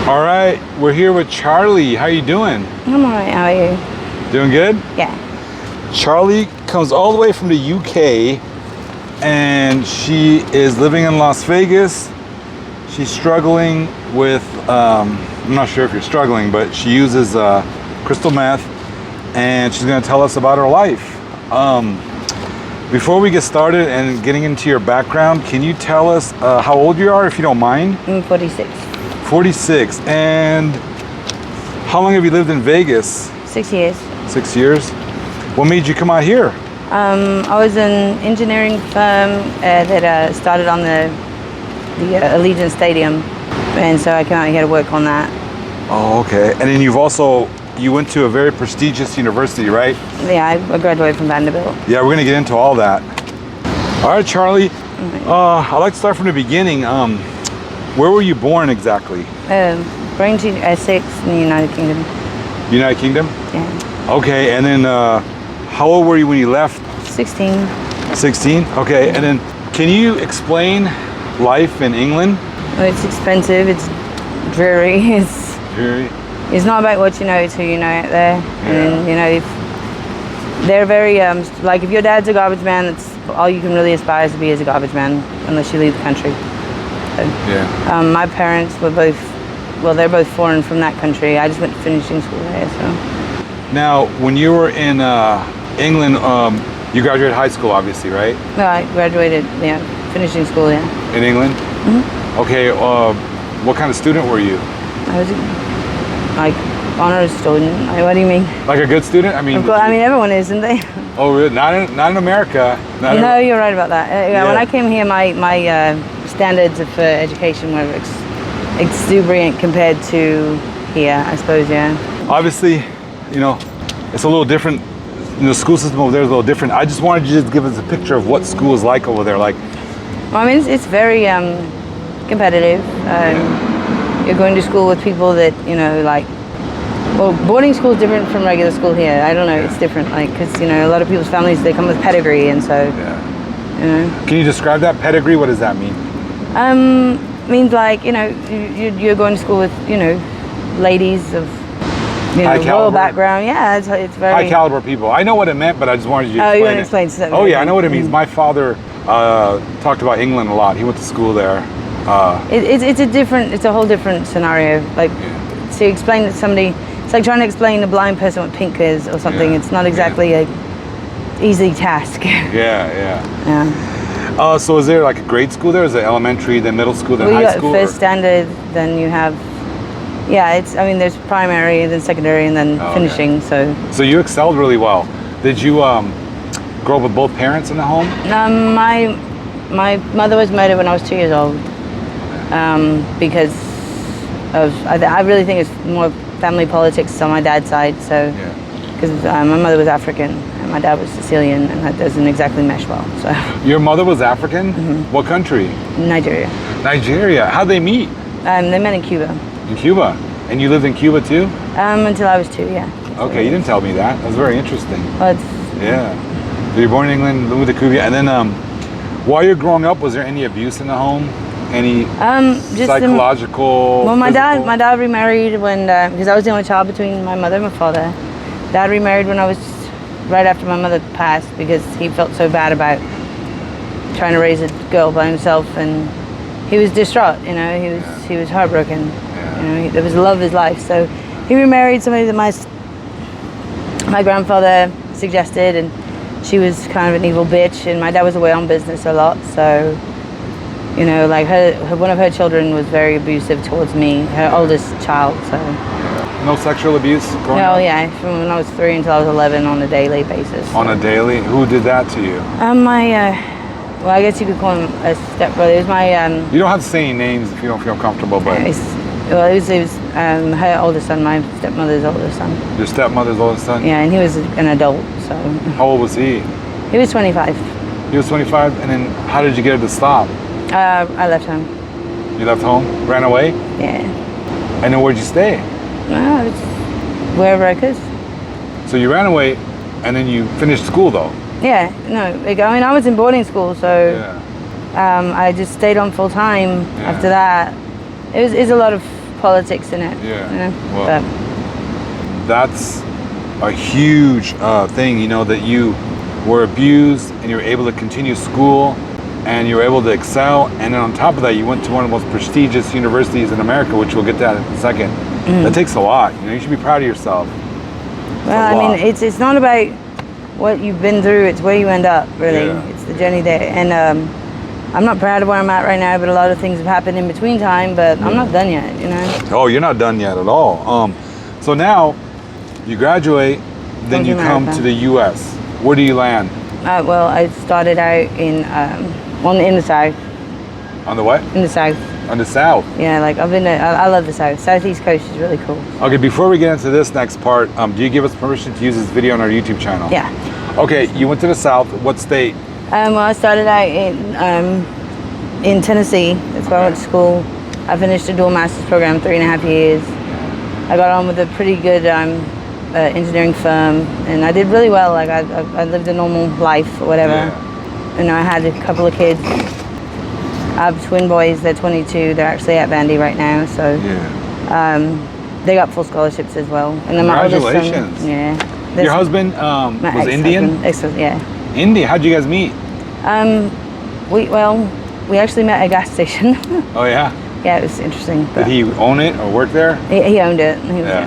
All right, we're here with Charlie. How you doing? I'm alright, how are you? Doing good? Yeah. Charlie comes all the way from the UK and she is living in Las Vegas. She's struggling with, I'm not sure if you're struggling, but she uses crystal meth and she's gonna tell us about her life. Before we get started and getting into your background, can you tell us how old you are, if you don't mind? I'm 46. 46. And how long have you lived in Vegas? 6 years. 6 years. What made you come out here? I was an engineering firm that started on the Allegiant Stadium, and so I came out here to work on that. Oh, okay. And then you went to a very prestigious university, right? Yeah, I graduated from Vanderbilt. Yeah, we're gonna get into all that. All right, Charlie. I'd like to start from the beginning. Where were you born exactly? Braintree, Essex, in the United Kingdom. United Kingdom? Yeah. Okay, and then how old were you when you left? 16. 16? Okay, and then can you explain life in England? Well, it's expensive, it's dreary, Dreary? it's not about what you know, it's who you know out there. Yeah. And you know, if they're very, like if your dad's a garbage man, that's all you can really aspire to be as a garbage man, unless you leave the country. So, Yeah. my parents were they're both foreign from that country. I just went to finishing school there, so. Now, when you were in England, you graduated high school, obviously, right? No, I graduated, finishing school, yeah. In England? Mm-hmm. Okay, what kind of student were you? I was like honors student. What do you mean? Like a good student? I mean, everyone is, isn't they? Oh, really? Not in America. No, you're right about that. Yeah. When I came here, my standards for education were exuberant compared to here, I suppose, yeah. Obviously, it's a little different. The school system over there is a little different. I just wanted you to just give us a picture of what school is like over there. Like, well, I mean, it's very competitive. You're going to school with people that, boarding school is different from regular school here. I don't know, it's different, because, a lot of people's families, they come with pedigree, and so, Can you describe that pedigree? What does that mean? Means like, you're going to school with, ladies of, royal background. Yeah, it's very... High caliber people. I know what it meant, but I just wanted you to explain you want to explain something? Oh, yeah, I know what it means. My father talked about England a lot. He went to school there. It's a whole different scenario. Like, to explain to somebody, it's like trying to explain to a blind person what pink is or something. It's not exactly a easy task. Yeah. So is there like a grade school there? Is it elementary, then middle school, then high school? First standard, then you have, there's primary, then secondary, and then finishing. Okay. So you excelled really well. Did you grow up with both parents in the home? My mother was murdered when I was 2 years old. Because I really think it's more family politics on my dad's side. So, because my mother was African and my dad was Sicilian, and that doesn't exactly mesh well. So. Your mother was African? Mm-hmm. What country? Nigeria. Nigeria. How'd they meet? They met in Cuba. In Cuba, and you lived in Cuba too? Until I was 2, yeah. Okay, you didn't tell me that. That's very interesting. Well, So you're born in England, lived with Cuba, and then while you're growing up, was there any abuse in the home? Any just psychological? Well, my dad remarried when because I was the only child between my mother and my father. Dad remarried when I was right after my mother passed because he felt so bad about trying to raise a girl by himself, and he was distraught. He was heartbroken. There was the love of his life, so he remarried somebody that my grandfather suggested, and she was kind of an evil bitch, and my dad was away on business a lot, so. One of her children was very abusive towards me, her oldest child, so. No sexual abuse growing up? Oh, yeah, from when I was 3 until I was 11 on a daily basis. So. On a daily? Who did that to you? Well, I guess you could call him a stepbrother. It was my... You don't have to say any names if you don't feel comfortable, but... It was her oldest son, my stepmother's oldest son. Your stepmother's oldest son? Yeah, and he was an adult, so... How old was he? He was 25. He was 25, and then how did you get her to stop? I left home. You left home? Ran away? Yeah. And then where'd you stay? Wherever I could. So you ran away, and then you finished school, though? Yeah, no. I was in boarding school, so I just stayed on full time after that. It was a lot of politics in it. Yeah. You know? Well, that's a huge thing, you know, that you were abused and you were able to continue school and you were able to excel. And then on top of that, you went to one of the most prestigious universities in America, which we'll get to that in a second. That takes a lot. You know, you should be proud of yourself. Well, I mean, it's not about what you've been through, it's where you end up, really. Yeah. It's the journey there. And I'm not proud of where I'm at right now, but a lot of things have happened in between time, but I'm not done yet, you know? Oh, you're not done yet at all. So now you graduate, then you come to the U.S. Where do you land? Well, I started out in the South. On the what? In the South. On the South? Yeah, like I love the South. Southeast coast is really cool. Okay, before we get into this next part, do you give us permission to use this video on our YouTube channel? Yeah. Okay, you went to the South. What state? Well, I started out in Tennessee. That's where I went to school. I finished a dual master's program, 3.5 years. I got on with a pretty good engineering firm, and I did really well. Like I lived a normal life or whatever. Yeah. And I had a couple of kids. I have twin boys. They're 22. They're actually at Vandy right now. So they got full scholarships as well. And then my oldest son, congratulations. yeah. Your husband was Indian? Yeah. India. How'd you guys meet? We actually met at a gas station. Oh yeah. Yeah, it was interesting. But Did he own it or work there? he owned it. He was the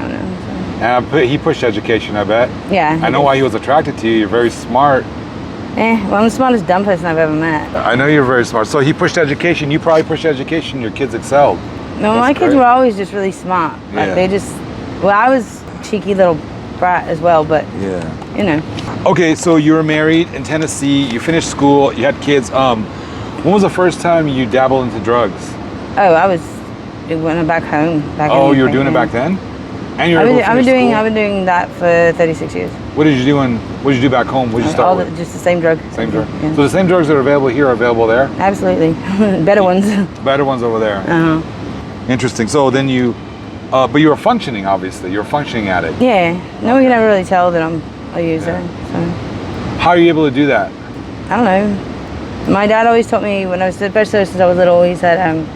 owner. He pushed education, I bet. Yeah. I know why he was attracted to you. You're very smart. Well, I'm the smartest dumb person I've ever met. I know you're very smart. So he pushed education. You probably pushed education. Your kids excelled. No, my kids were always just really smart. Like they just. Well, I was cheeky little brat as well, but you know. Okay, so you were married in Tennessee. You finished school. You had kids. When was the first time you dabbled into drugs? Oh, I was when back home. Oh, you were doing it back then. And you were able to finish school? I've been doing that for 36 years. What did you do back home? What did you start with? Just the same drug. Same drug. Yeah. So the same drugs that are available here are available there? Absolutely. Better ones. Better ones over there. Interesting. So then you, but you were functioning, obviously. You were functioning at it. Yeah. No one can ever really tell that I'm a user. So. How are you able to do that? I don't know. My dad always taught me when I was at bachelor since I was little. He said,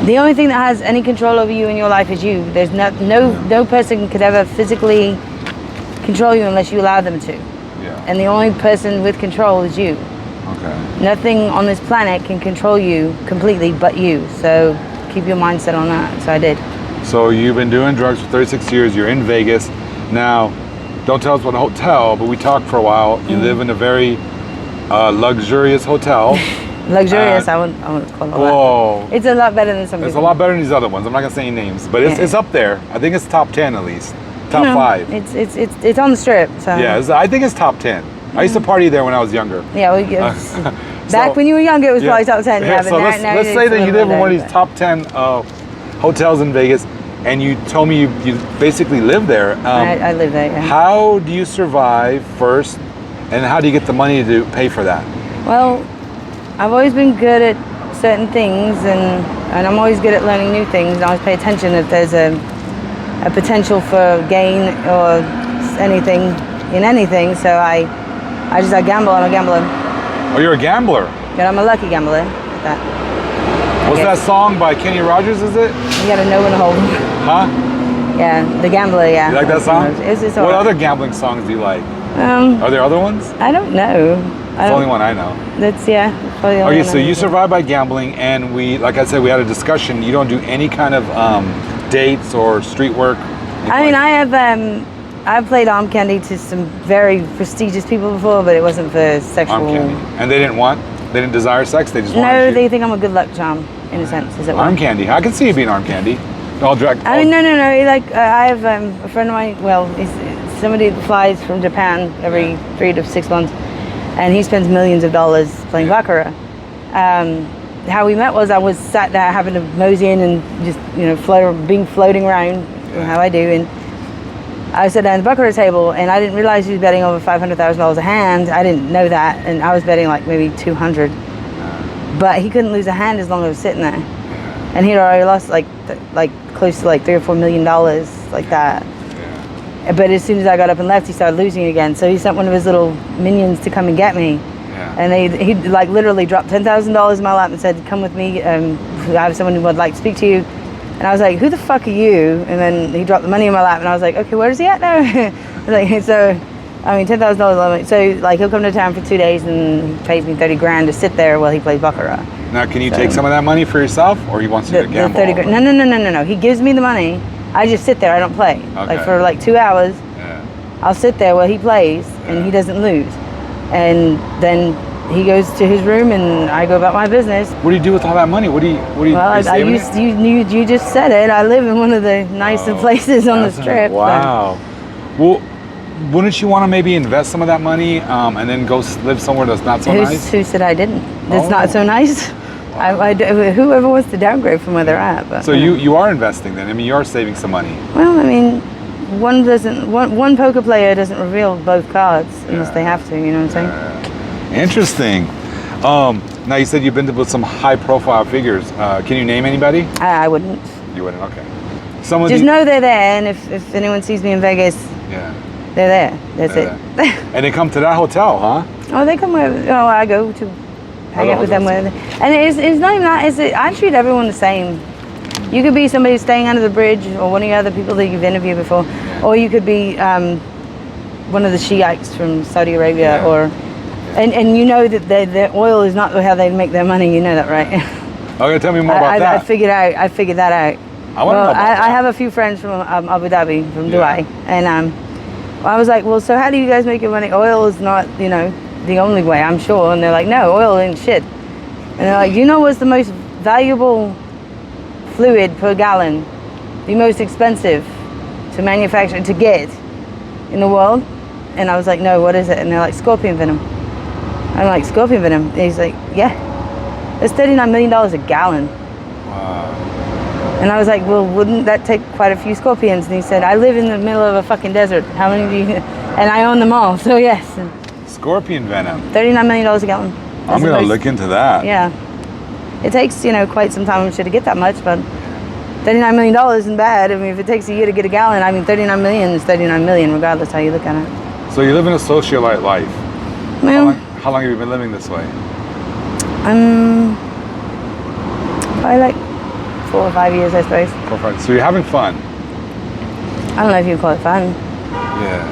the only thing that has any control over you in your life is you. There's no person could ever physically control you unless you allow them to. Yeah. And the only person with control is you. Okay. Nothing on this planet can control you completely but you. So keep your mindset on that. So I did. So you've been doing drugs for 36 years. You're in Vegas. Now, don't tell us what hotel, but we talked for a while. You live in a very luxurious hotel. Luxurious, I wouldn't call it whoa. that. It's a lot better than some It's a lot better than these other ones. I'm not gonna say any names, but it's up there. I think it's top 10 at least. Top 5. It's on the strip. So yeah, I think it's top 10. I used to party there when I was younger. Yeah, back when you were younger, it was probably top 10. Yeah, so let's say that you live in one of these top 10 hotels in Vegas, and you told me you basically live there. I live there. Yeah. How do you survive first, and how do you get the money to pay for that? Well, I've always been good at certain things, and I'm always good at learning new things. And I always pay attention if there's a potential for gain or anything in anything. So I gamble. I'm a gambler. Oh, you're a gambler. But I'm a lucky gambler at that. What's that song by Kenny Rogers? Is it? You gotta know when to hold 'em. Huh? Yeah, the gambler. Yeah. You like that song? It's what other gambling songs do you like? Are there other ones? I don't know. It's the only one I know. That's probably the only Okay, one so I you know. survive by gambling, and like I said, we had a discussion. You don't do any kind of dates or street work. I mean, I've played arm candy to some very prestigious people before, but it wasn't for sexual. Arm candy, and they didn't desire sex. They just wanted No, you. they think I'm a good luck charm in a sense. Is it arm candy? I can see you being arm candy. I mean, no. Like I have a friend of mine. Well, he's somebody that flies from Japan every 3 to 6 months, and he spends millions of dollars playing baccarat. How we met was I was sat there having to mosey in and just floating around, how I do, and I sat down at the baccarat table, and I didn't realize he was betting over $500,000 a hand. I didn't know that, and I was betting like maybe 200, but he couldn't lose a hand as long as I was sitting there, and he'd already lost like close to like $3 or $4 million like that. But as soon as I got up and left, he started losing again. So he sent one of his little minions to come and get me. Yeah. And he like literally dropped $10,000 in my lap and said, "Come with me. I have someone who would like to speak to you." And I was like, who the fuck are you? And then he dropped the money in my lap, and I was like, okay, where is he at now? Like, so, I mean, $10,000. So, like, he'll come to town for 2 days, and he pays me 30 grand to sit there while he plays baccarat. Now, can you take some of that money for yourself, or he wants you to gamble? 30 grand. No. He gives me the money. I just sit there. I don't play. Okay. Like, for like 2 hours, I'll sit there while he plays, and he doesn't lose. And then he goes to his room, and I go about my business. What do you do with all that money? What do you? You just said it. I live in one of the nicest places on the strip. Wow. So. Well, wouldn't you want to maybe invest some of that money and then go live somewhere that's not so nice? Who said I didn't? That's not so nice. Wow. Whoever wants to downgrade from where they're at. But, so you are investing then? I mean, you are saving some money. Well, I mean, one poker player doesn't reveal both cards unless they have to. You know what I'm saying? Interesting. Now you said you've been with some high-profile figures. Can you name anybody? I wouldn't. You wouldn't. Okay. Just know they're there, and if anyone sees me in Vegas, they're there. That's it. And they come to that hotel, huh? Oh, they come where? Oh, I go to hang out with them. And it's not even that. I treat everyone the same. You could be somebody staying under the bridge, or one of the other people that you've interviewed before, or you could be one of the Shiites from Saudi Arabia, or. And you know that the oil is not how they make their money. You know that, right? Okay, tell me more about that. I figured that out. I want to know about that. I have a few friends from Abu Dhabi, from Dubai, and I was like, well, so how do you guys make your money? Oil is not, the only way, I'm sure. And they're like, no, oil ain't shit. And they're like, you know what's the most valuable fluid per gallon, the most expensive to manufacture, to get in the world? And I was like, no, what is it? And they're like, scorpion venom. I'm like, scorpion venom? And he's like, yeah. It's $39 million a gallon. Wow. And I was like, well, wouldn't that take quite a few scorpions? And he said, I live in the middle of a fucking desert. How many do you... And I own them all, so yes. Scorpion venom. $39 million a gallon. I'm going to look into that. Yeah. It takes, quite some time, I'm sure, to get that much, but $39 million isn't bad. I mean, if it takes a year to get a gallon, I mean, 39 million is 39 million, regardless how you look at it. So you live in a socialite life. Well, how long have you been living this way? Probably like 4 or 5 years, I suppose. 4 or 5. So you're having fun. I don't know if you would call it fun. Yeah.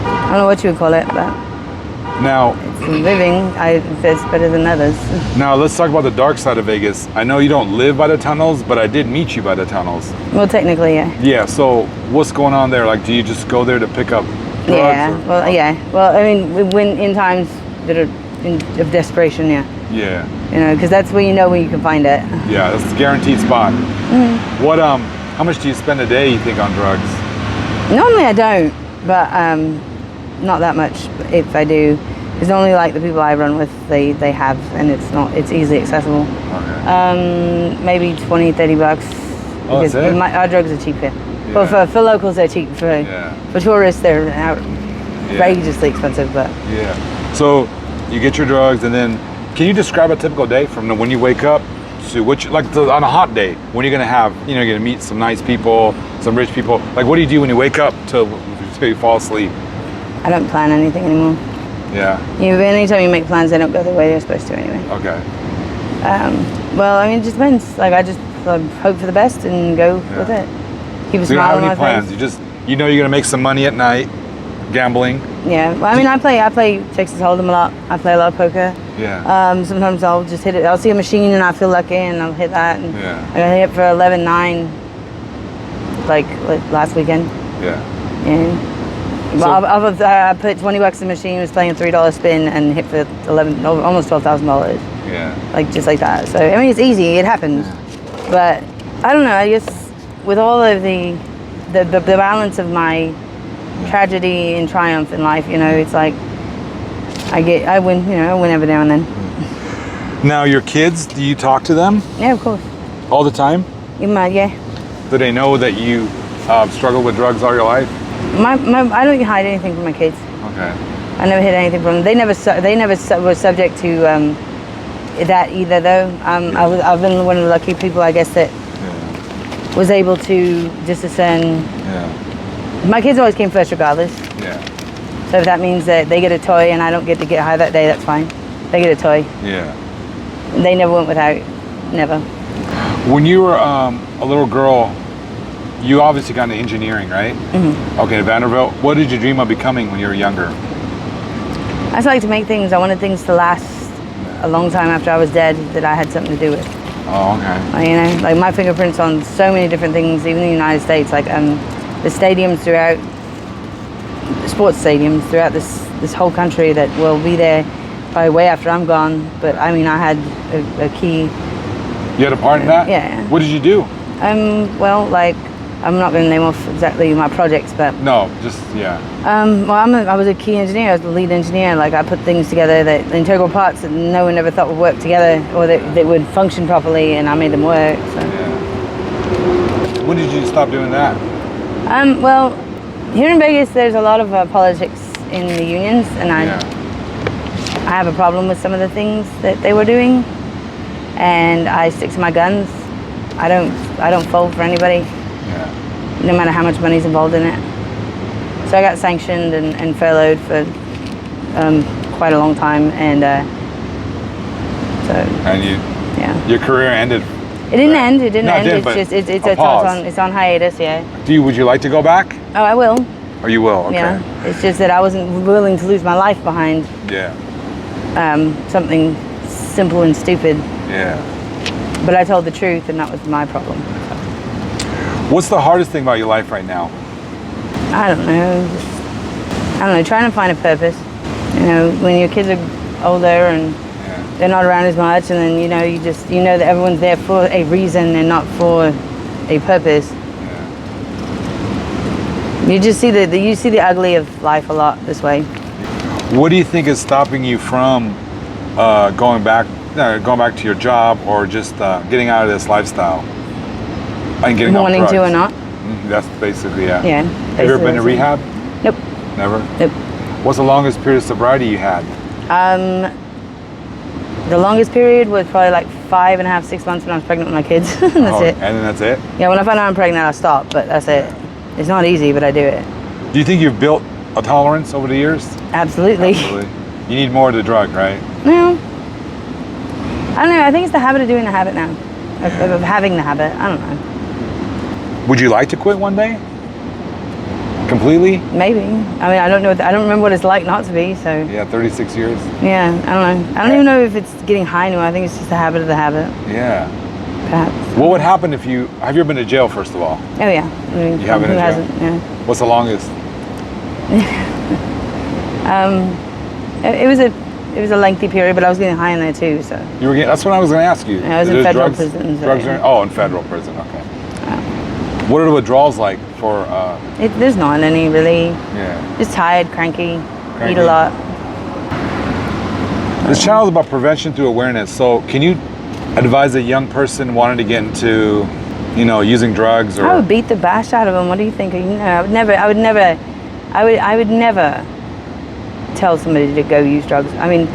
I don't know what you would call it, but now it's living. It's better than others. Now let's talk about the dark side of Vegas. I know you don't live by the tunnels, but I did meet you by the tunnels. Well, technically, yeah. Yeah. So what's going on there? Like, do you just go there to pick up drugs? Yeah. Well, I mean, when in times that are of desperation, yeah. Yeah. Because that's where when you can find it. Yeah, that's a guaranteed spot. Mm-hmm. What how much do you spend a day, you think, on drugs? Normally I don't, but not that much if I do. It's only like the people I run with, they have, and it's easily accessible. Okay. Maybe $20, $30. Oh, that's it? Our drugs are cheap here. Yeah. Well, for locals they're cheap. For tourists they're outrageously expensive. But yeah. So you get your drugs, and then can you describe a typical day from when you wake up to on a hot day when you're gonna have, you're gonna meet some nice people, some rich people. Like, what do you do when you wake up till you fall asleep? I don't plan anything anymore. Yeah. Anytime you make plans, they don't go the way they're supposed to anyway. Okay. Well, I mean, it just depends. Like, I just hope for the best and go with it. Keep a smile on my face. You don't have any plans. You know you're gonna make some money at night, gambling. Yeah. Well, I mean, I play Texas Hold'em a lot. I play a lot of poker. Yeah. Sometimes I'll just hit it. I'll see a machine and I feel lucky, and I'll hit that. And I got hit for 11-9, like last weekend. Yeah. Yeah. Well, I put $20 in the machine, was playing a $3 spin, and hit for almost $12,000. Yeah. Like, just like that. So, I mean, it's easy, it happens. But, I don't know, I guess with all of the balance of my tragedy and triumph in life, it's like, I win, I win every now and then. Now, your kids, do you talk to them? Yeah, of course. All the time? Yeah. Do they know that you struggled with drugs all your life? I don't hide anything from my kids. Okay. I never hid anything from them. They never were subject to that either, though. I've been one of the lucky people, I guess, that was able to just discern. Yeah. My kids always came first, regardless. Yeah. So if that means that they get a toy and I don't get to get high that day, that's fine. They get a toy. Yeah. They never went without. Never. When you were a little girl, you obviously got into engineering, right? Mm-hmm. Okay, at Vanderbilt. What did you dream of becoming when you were younger? I just like to make things. I wanted things to last a long time after I was dead, that I had something to do with. Oh, okay. Like, you know, like my fingerprints on so many different things, even in the United States. Like the stadiums throughout, sports stadiums throughout this whole country that will be there probably way after I'm gone. But I mean, I had a key. You had a part in that? Yeah. What did you do? Well, like, I'm not going to name off exactly my projects, but No, just, yeah. well, I was a key engineer. I was the lead engineer. Like, I put things together, that integral parts that no one ever thought would work together, or that would function properly, and I made them work. So. Yeah. When did you stop doing that? Well, here in Vegas, there's a lot of politics in the unions, and I have a problem with some of the things that they were doing, and I stick to my guns. I don't fold for anybody, no matter how much money's involved in it. So I got sanctioned and furloughed for quite a long time, and your career ended. It didn't end. It didn't No, end. it didn't, It's on hiatus. Yeah. Would you like to go back? Oh, I will. Oh, you will. Okay. Yeah. It's just that I wasn't willing to lose my life behind something simple and stupid. Yeah. But I told the truth, and that was my problem. What's the hardest thing about your life right now? I don't know. Trying to find a purpose. You know, when your kids are older and they're not around as much, and then you know that everyone's there for a reason and not for a purpose. You just see the ugly of life a lot this way. What do you think is stopping you from going back to your job, or just getting out of this lifestyle and getting off wanting drugs? to or not? That's basically Yeah. Have you ever been to rehab? Nope. Never. Nope. What's the longest period of sobriety you had? The longest period was probably like 5.5, 6 months when I was pregnant with my kids. And that's it. And then that's it? Yeah, when I find out I'm pregnant, I stop, but that's it. It's not easy, but I do it. Do you think you've built a tolerance over the years? Absolutely. You need more of the drug, right? No. I don't know. I think it's the habit of doing the habit now. Of having the habit. I don't know. Would you like to quit one day? Completely? Maybe. I mean, I don't know. I don't remember what it's like not to be, so. Yeah, 36 years. Yeah, I don't know. I don't even know if it's getting high anymore. I think it's just the habit of the habit. Yeah. Perhaps. What would happen if you... Have you ever been to jail, first of all? Oh, yeah. I mean, You have been who in jail? hasn't? Yeah. What's the longest? It was a lengthy period, but I was getting high in there too, so. You were getting... That's what I was going to ask you. Yeah, I was in federal prison. So Drugs are... in federal prison. Okay. What are the withdrawals like for... There's not any, really. Yeah. Just tired, cranky, eat a lot. This channel is about prevention through awareness. So can you advise a young person wanting to get into, using drugs or... I would beat the bash out of them. What do you think? I would never tell somebody to go use drugs. I mean,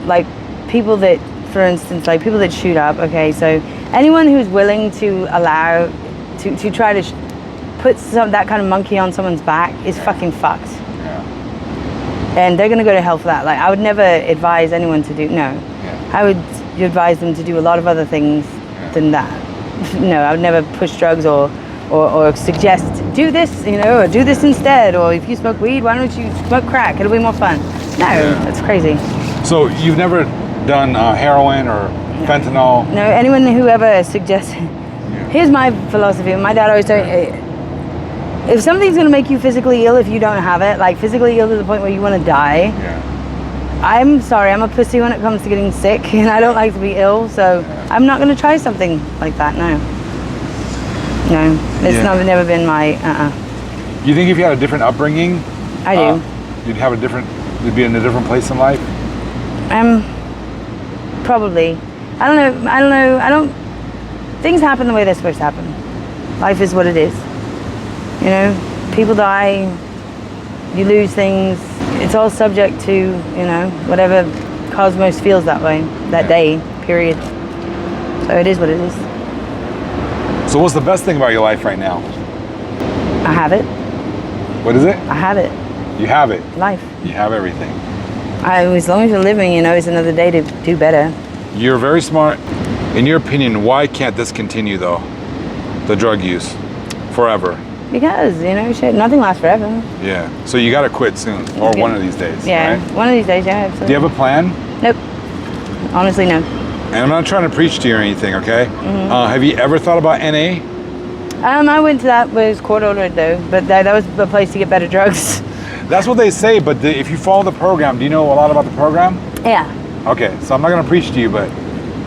like people that, for instance, like people that shoot up. Okay, so anyone who's willing to allow, to try to put that kind of monkey on someone's back is fucking fucked. Yeah. And they're gonna go to hell for that. Like, I would never advise anyone to do, no. Yeah. I would advise them to do a lot of other things than that. No, I would never push drugs or suggest, do this, or do this instead, or if you smoke weed, why don't you smoke crack? It'll be more fun. No, that's crazy. So you've never done heroin or fentanyl? No, anyone who ever suggests, here's my philosophy. My dad always told me, if something's gonna make you physically ill if you don't have it, like physically ill to the point where you wanna die, I'm sorry, I'm a pussy when it comes to getting sick, and I don't like to be ill, so I'm not gonna try something like that, no. No, it's never been my, You think if you had a different upbringing? I do. You'd be in a different place in life? Probably. I don't know, things happen the way they're supposed to happen. Life is what it is. People die, you lose things. It's all subject to, whatever cosmos feels that way, that day, period. So it is what it is. So what's the best thing about your life right now? I have it. What is it? I have it. You have it. Life. You have everything. As long as you're living, it's another day to do better. You're very smart. In your opinion, why can't this continue though? The drug use? forever. Because, you know, shit, nothing lasts forever. Yeah. So you got to quit soon, or one of these days. Yeah, Right? one of these days, yeah, absolutely. Do you have a plan? Nope. Honestly, no. And I'm not trying to preach to you or anything, okay? Have you ever thought about NA? I went to that, was court ordered though, but that was the place to get better drugs. That's what they say, but if you follow the program, do you know a lot about the program? Yeah. Okay, so I'm not going to preach to you, but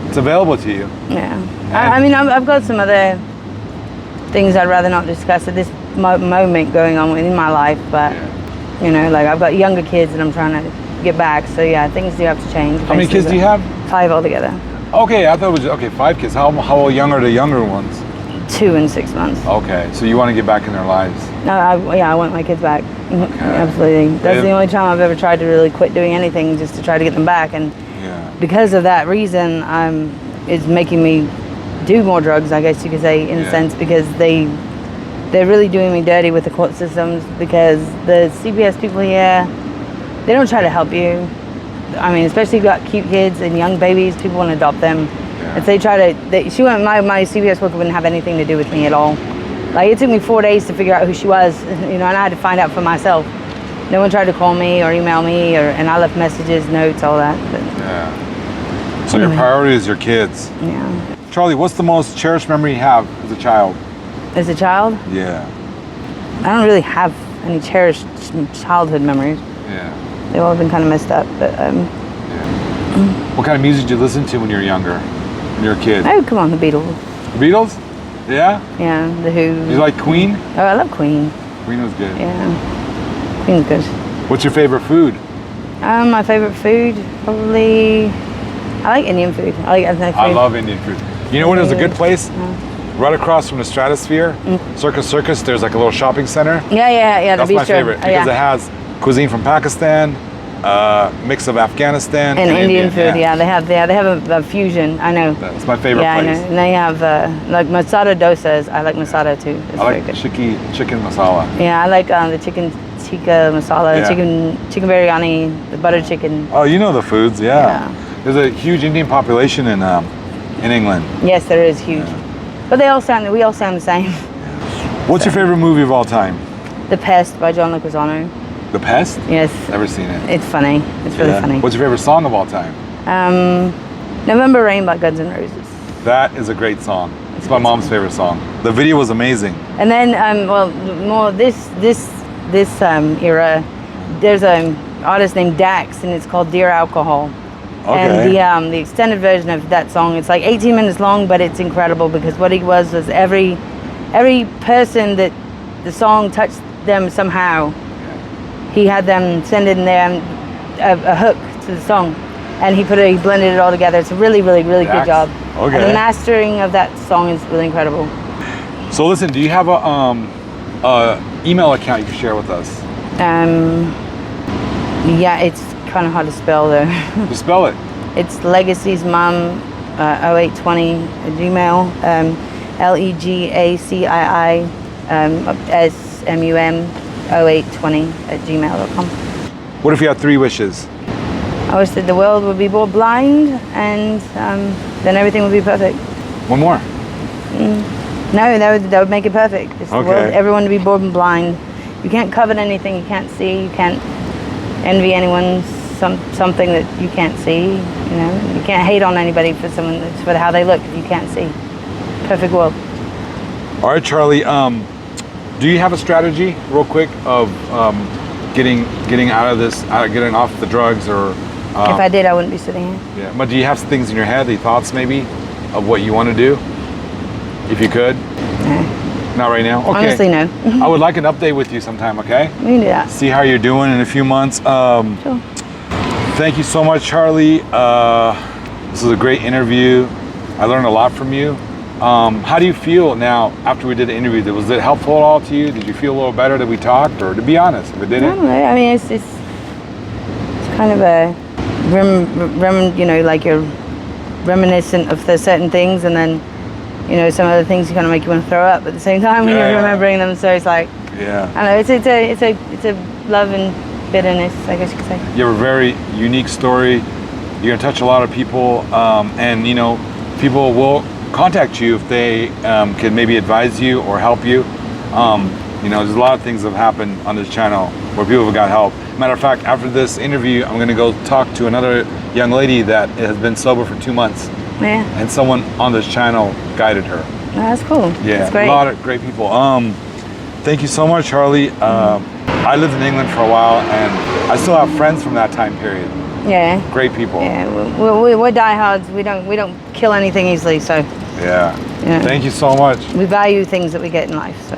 it's available to you. Yeah. I mean, I've got some other things I'd rather not discuss at this moment going on in my life, but, you know, like I've got younger kids and I'm trying to get back, so yeah, things do have to change. How many kids do you have? 5 altogether. Okay, I thought it was, okay, 5 kids. How young are the younger ones? 2 and 6 months. Okay, so you want to get back in their lives. No, I want my kids back. Okay. Absolutely. That's the only time I've ever tried to really quit doing anything, just to try to get them back. And because of that reason, it's making me do more drugs, I guess you could say, in a sense, because they're really doing me dirty with the court systems, because the CPS people here, they don't try to help you. I mean, especially if you've got cute kids and young babies, people want to adopt them. If they try to, my CPS worker wouldn't have anything to do with me at all. Like, it took me 4 days to figure out who she was, you know, and I had to find out for myself. No one tried to call me or email me, and I left messages, notes, all that. But, yeah. So your priority is your kids. Yeah. Charlie, what's the most cherished memory you have as a child? As a child? Yeah. I don't really have any cherished childhood memories. Yeah. They've all been kind of messed up, but What kind of music did you listen to when you were younger? When you were a kid? oh, come on, the Beatles. The Beatles? Yeah? Yeah, the Who. You like Queen? Oh, I love Queen. Queen was good. Yeah, Queen's good. What's your favorite food? My favorite food, probably, I like Indian food. I like ethnic food. I love Indian food. You know what is a good place? Right across from the Stratosphere, Circus, there's like a little shopping center. Yeah, That's the bistro. my favorite because it has cuisine from Pakistan, mix of Afghanistan and Indian food. Yeah, they have a fusion. I know. That's my favorite place. place. I know. And they have like masala dosas. I like masala too. It's I like very good. chicken masala. Yeah, I like the chicken tikka masala, chicken biryani, the butter chicken. Oh, you know the foods, yeah. There's a huge Indian population in England. Yes, there is huge. But we all sound the same. What's your favorite movie of all time? The Pest by John Leguizamo. The Pest? Yes. Never seen it. It's funny. It's really funny. What's your favorite song of all time? November Rain by Guns N' Roses. That is a great song. It's my mom's favorite song. The video was amazing. And then, more this era, there's an artist named Dax, and it's called Dear Alcohol. Okay. And the extended version of that song, it's like 18 minutes long, but it's incredible because what he was every person that the song touched them somehow, he had them send in there a hook to the song, and he blended it all together. It's a really, really, really good job. Okay. And the mastering of that song is really incredible. So listen, do you have a email account you can share with us? Yeah, it's kind of hard to spell though. Just spell it. It's legaciesmum 0820 at Gmail. LEGACII SMUM 0820 at gmail.com. What if you had 3 wishes? I wish that the world would be more blind, and then everything would be perfect. One more. No, that would make it perfect. It's the Okay. world, everyone to be born blind. You can't covet anything you can't see. You can't envy anyone something that you can't see. You know, you can't hate on anybody for how they look. You can't see. Perfect world. All right, Charlie. Do you have a strategy, real quick, of getting out of this, getting off the drugs, or? If I did, I wouldn't be sitting here. Yeah, but do you have things in your head, the thoughts maybe, of what you want to do? If you could? No. Not right now? Okay. Honestly, no. I would like an update with you sometime, okay? We can do that. See how you're doing in a few months. Sure. Thank you so much, Charlie. This was a great interview. I learned a lot from you. How do you feel now after we did the interview? Was it helpful at all to you? Did you feel a little better that we talked? Or to be honest, if it didn't? I don't know. I mean, it's kind of a you know, like you're reminiscent of the certain things, and then, you know, some other things kind of make you want to throw up at the same time when you're remembering them. So it's like, I don't know. It's a love and bitterness, I guess you could say. You have a very unique story. You're gonna touch a lot of people, and you know, people will contact you if they can maybe advise you or help you. You know, there's a lot of things that have happened on this channel where people have got help. Matter of fact, after this interview, I'm gonna go talk to another young lady that has been sober for 2 months. Yeah. And someone on this channel guided her. Oh, that's cool. Yeah, That's great. a lot of great people. Thank you so much, Charlie. I lived in England for a while, and I still have friends from that time period. Yeah. Great people. Yeah, we're diehards. We don't kill anything easily, so Yeah. Yeah. Thank you so much. we value things that we get in life. So.